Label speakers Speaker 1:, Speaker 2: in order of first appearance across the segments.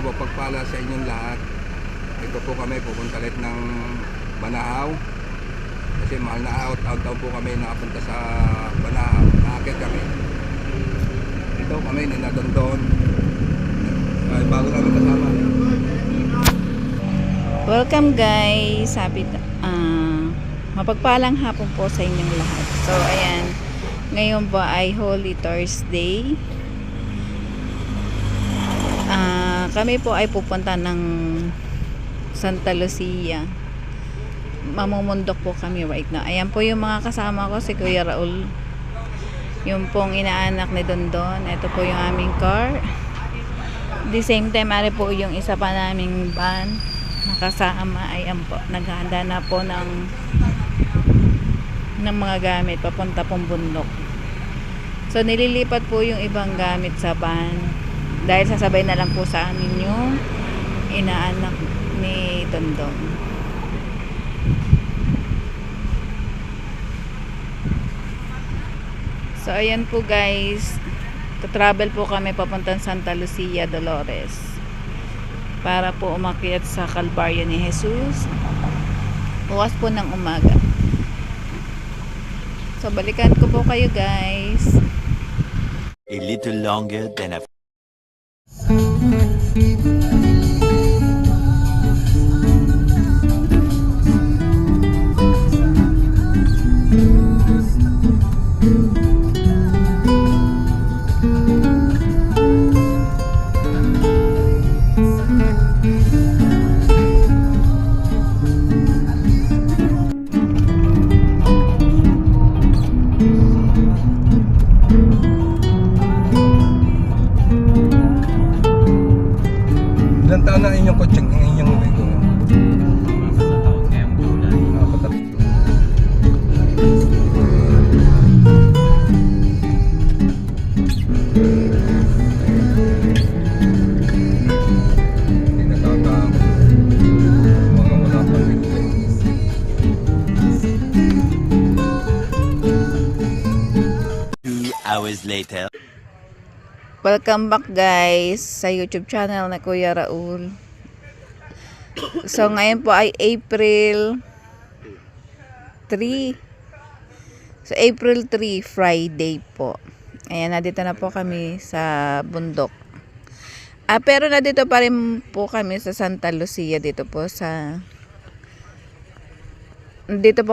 Speaker 1: mapagpala sa inyong lahat. Ito po kami, pupunta ulit ng Banaaw. Kasi mahal na out po kami nakapunta sa Banaaw. Nakakit kami. Ito kami, ninadondon. Bago kami kasama.
Speaker 2: Welcome guys. Mapagpalang hapon po sa inyong lahat. So ayan, ngayon po ay Holy Thursday. Kami po ay pupunta ng Santa Lucia. Mamumundok po kami right now. Ayan po yung mga kasama ko, si Kuya Raul, yung pong inaanak ni Dondon. Ito po yung aming car. The same time, ari po yung isa pa naming van nakasama. Ayan po, naghahanda na po ng mga gamit papunta pong bundok. So nililipat po yung ibang gamit sa van dahil sasabay na lang po sa amin yung inaanak ni Dondon. So ayan po guys, travel po kami papuntang Santa Lucia, Dolores, para po umakyat sa Kalbaryo ni Jesus bukas po ng umaga. So balikan ko po kayo guys.
Speaker 3: A little longer than a
Speaker 1: Ilang taon na inyong kutsing, inyong bigo? Hindi natatang mga wala pang bigo.
Speaker 3: 2 hours later.
Speaker 2: Welcome back guys sa YouTube channel na Kuya Raul. So ngayon po ay April 3. So April 3, Friday po. Ayan, nandito na po kami sa bundok. Pero nandito pa rin po kami sa Santa Lucia, dito po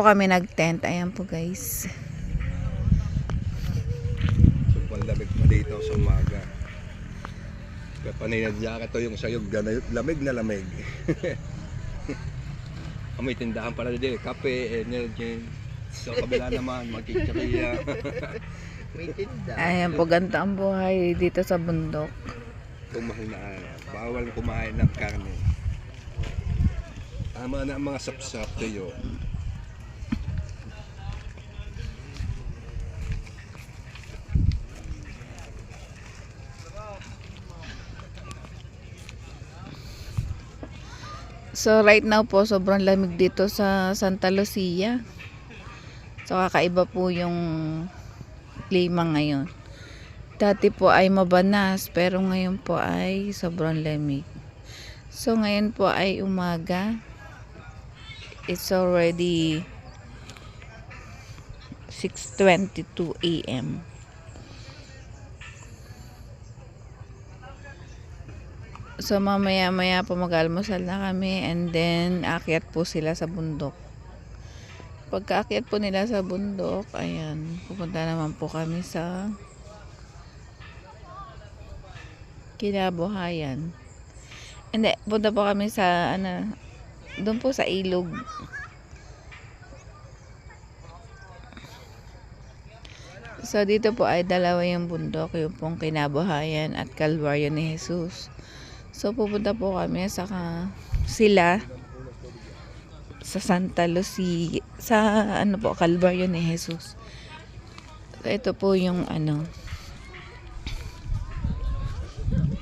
Speaker 2: kami nag-tent. Ayan po guys.
Speaker 1: Lamig pa dito sa umaga. Kapanay na jacket to yung sayog, lamig na lamig. May tindahan pala din, kape, energy. Sa kabila naman, magkikiriya. May tindahan.
Speaker 2: Ayan po, ganda ang buhay dito sa bundok.
Speaker 1: Kumahinaan, bawal kumain ng karne. Tama na ang mga sapsap tayo.
Speaker 2: So right now po, sobrang lamig dito sa Santa Lucia. So kakaiba po yung klima ngayon. Dati po ay mabanas, pero ngayon po ay sobrang lamig. So ngayon po ay umaga. It's already 6:22 AM. So mamaya po mag-almusal na kami, and then aakyat po sila sa bundok. Pagkaakyat po nila sa bundok, ayan, pupunta naman po kami sa Kinabuhayan. Hindi, punta po kami sa doon po sa ilog. So dito po ay dalawa yung bundok, yung pong Kinabuhayan at Kalbaryo ni Jesus. So pupunta po kami sila sa Santa Lucia, sa Kalbaryo ni Jesus. So ito po yung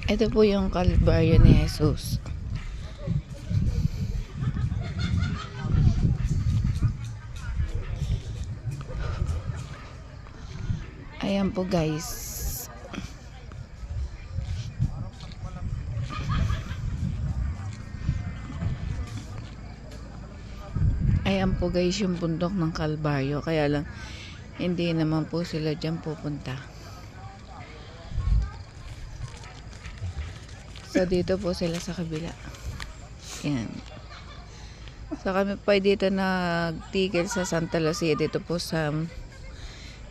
Speaker 2: ito po yung Kalbaryo ni Jesus. Ayan po guys. Ayan po guys yung bundok ng Calvario. Kaya lang hindi naman po sila dyan pupunta. So dito po sila sa kabila. Ayan. So kami po ay dito nagtigil sa Santa Lucia. Dito po sa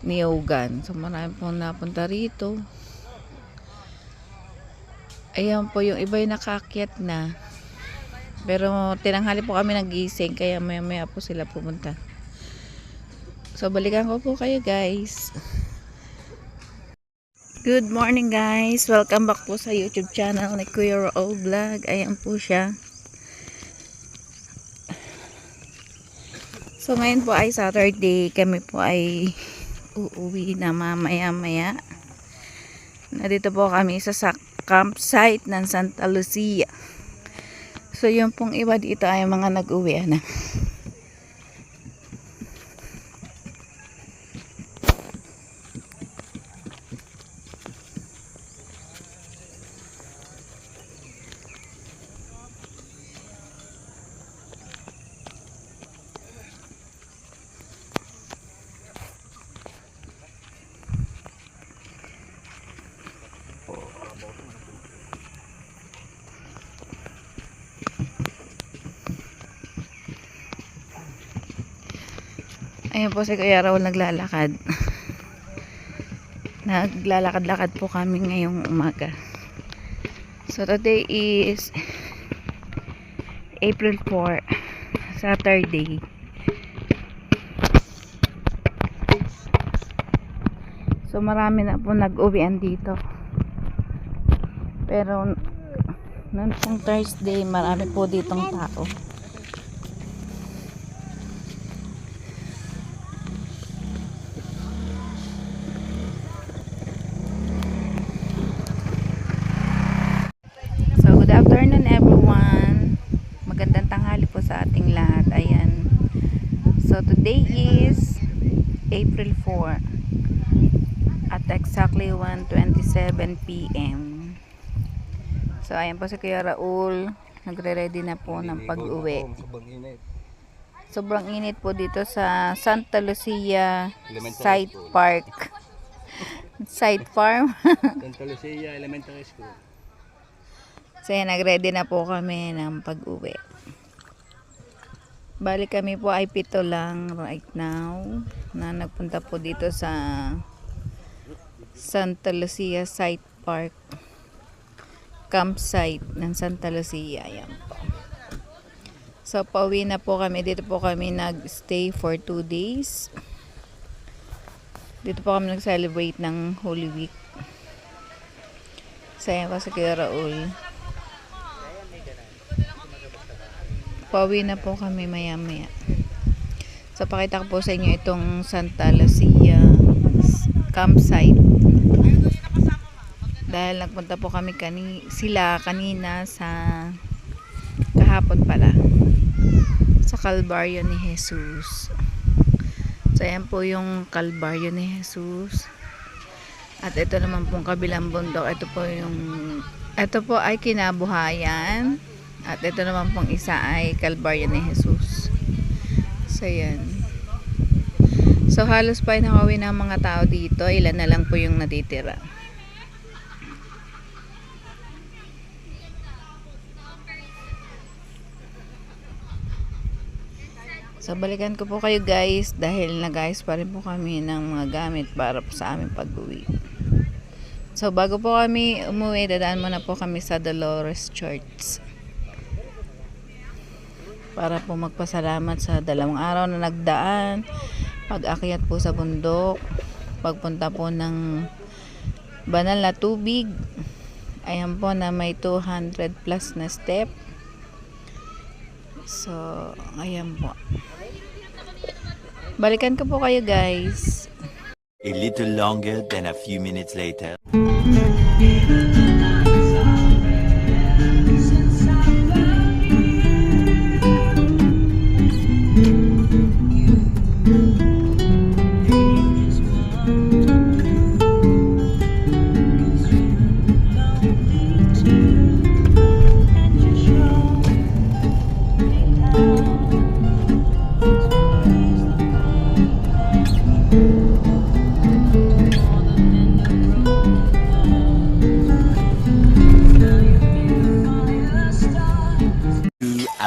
Speaker 2: Niogan. So marami pong napunta rito. Ayan po yung iba yung nakaakyat na. Pero tinanghali po kami nagising kaya maya po sila pumunta. So balikan ko po kayo guys. Good morning guys. Welcome back po sa YouTube channel ni Kuya Raul Vlog. Ayan po siya. So ngayon po ay Saturday. Kami po ay uuwi na mamaya-maya. Nandito po kami sa campsite ng Santa Lucia. So yung pong iba dito ay mga nag-uwi na. Ayan po si Kuya Raul naglalakad. Naglalakad-lakad po kami ngayong umaga. So today is April 4, Saturday. So marami na po nag-uwian dito. Pero noon pong Thursday, marami po ditong tao. Good afternoon everyone. Magandang tanghali po sa ating lahat. Ayan. So today is April 4 at exactly 1:27 PM. So ayan po si Kuya Raul. Nagre-ready na po ng pag-uwi. Sobrang init po dito sa Santa Lucia Site Park. Site Farm.
Speaker 1: Santa Lucia Elementary School.
Speaker 2: So yan, nag-ready na po kami ng pag-uwi. Bali kami po ay 7 lang right now na nagpunta po dito sa Santa Lucia Site Park campsite ng Santa Lucia. Ayan po. So pauwi na po kami. Dito po kami nag-stay for 2 days. Dito po kami nag-celebrate ng Holy Week. So ayan po sa Kuya Raul. Pauwi na po kami maya-maya. So pakita ko po sa inyo itong Santa Lucia campsite. Dahil nagpunta po kami sila kanina sa kahapon pala sa Calvario ni Jesus. So ayan po yung Calvario ni Jesus. At ito naman pong kabilang bundok. Ito po ay kinabuhayan. At ito naman pong isa ay Calvario ni Jesus. So yan. So halos pa ay nakauwi ng mga tao dito. Ilan na lang po yung natitira. So balikan ko po kayo guys. Dahil nag-ayos pa rin po kami ng mga gamit para po sa aming pag-uwi. So bago po kami umuwi, dadaan muna po kami sa Dolores Church. Para po magpasalamat sa 2 araw na nagdaan, pag-akyat po sa bundok, pagpunta po ng banal na tubig. Ayan po na may 200 plus na step. So, ayan po. Balikan ko po kayo guys.
Speaker 3: A little longer than a few minutes later.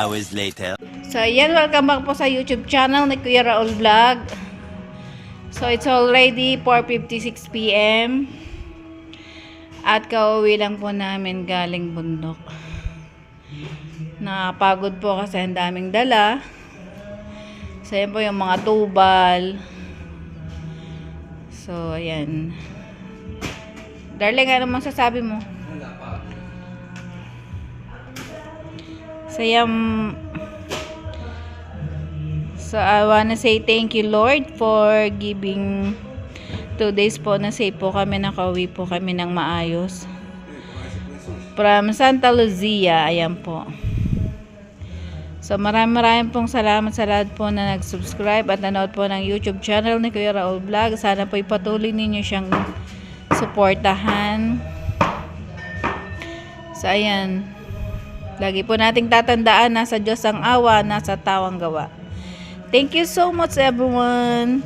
Speaker 3: hours later.
Speaker 2: So, ayan, welcome back po sa YouTube channel ni Kuya Raul Vlog. So, it's already 4:56 PM. At kauwi lang po namin galing bundok. Napagod po kasi ang daming dala. So, ayan po yung mga tubal. So, ayan. Darling, ano masasabi mo? So, ayan. So, I wanna say thank you, Lord, for giving 2 days po na safe po kami, nakauwi po kami ng maayos. From Santa Lucia, ayan po. So, maraming pong salamat sa lahat po na nag-subscribe at nanood po ng YouTube channel ni Kuya Raul Vlog. Sana po ipatuloy ninyo siyang suportahan. So, ayan. Lagi po nating tatandaan, nasa Diyos ang awa, nasa tao ang gawa. Thank you so much, everyone.